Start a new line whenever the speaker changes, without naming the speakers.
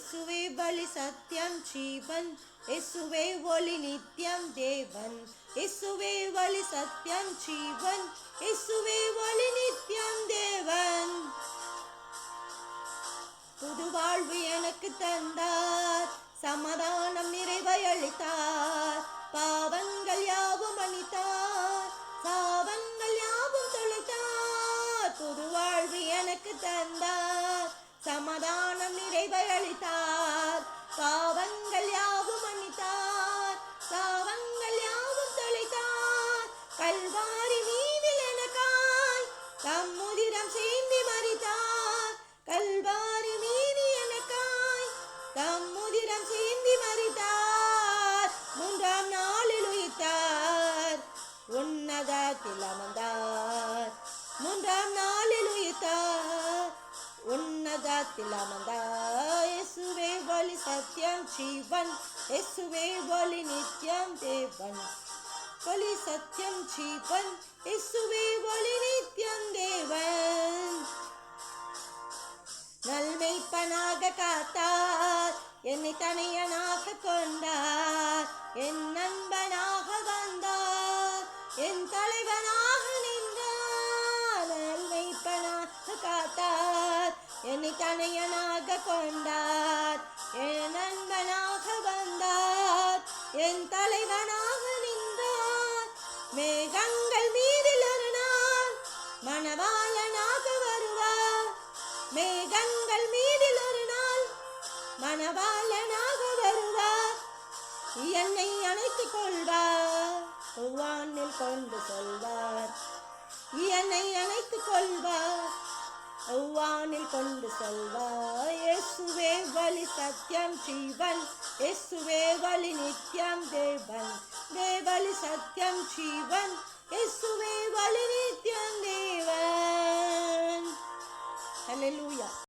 இயேசுவே வழி சத்தியம் ஜீவன் இயேசுவே ஒளி நித்தியம் தேவன் இயேசுவே வழி சத்தியம் ஜீவன் இயேசுவே ஒளி நித்தியம் தேவன் புது வாழ்வு எனக்கு தந்தார் சமாதானம் நிறைவை அளித்தார் பாவங்கள் யாவும் மன்னித்தார் சாவங்கள் யாவும் தொலைத்தார் புது வாழ்வு எனக்கு தந்தார் சமாதானம் நிறைவை அளித்தார் பாவங்கள் யாவும் மன்னித்தார் சாவங்கள் யாவும் தொலைத்தார் கல்வாரி மீதில் எனக்காய் தம் உதிரம் சேர்ந்து மரித்தார் கல்வாரி மீதி எனக்காய் தம் உதிரம் சேர்ந்து மரித்தார் மூன்றாம் நாளில் உயிர்த்தார் உன்னதத்தில் அமர்ந்தார் மூன்றாம் நாளில் உயிர்த்தார் உன்னதத்தில் அமர்ந்தார் இயேசுவே வழி சத்தியம் ஜீவன் இயேசுவே வழி நித்தியம் தேவன் வழி சத்தியம் ஜீவன் இயேசுவே வழி நித்தியம் தேவன் நல்மெய்ப்பனாக காத்தார் என்னை தனியனாக கொண்டார் என் நண்பனாக வந்தார் என் தலைவனாக நின்றார் நல்மெய்ப்பனாக காத்தார் என்னை தனியனாக கொண்டார் என் நண்பனாக வந்தார் என் தலைவனாக நின்றார் மேகங்கள் மீதில் ஒரு நாள் மணவாளனாக வருவார் மேகங்கள் மீதில் ஒரு நாள் மணவாளனாக வருவார் என்னை அணைத்துக் கொள்வார் வானில் கொண்டு செல்வார் என்னை அணைத்துக் கொள்வார் வானில் கொண்டு செல்வார் இயேசுவே வழி சத்தியம் ஜீவன் இயேசுவே வழி நித்தியம் தேவன் வழி சத்தியம் ஜீவன் இயேசுவே வழி நித்தியம் தேவன். Hallelujah.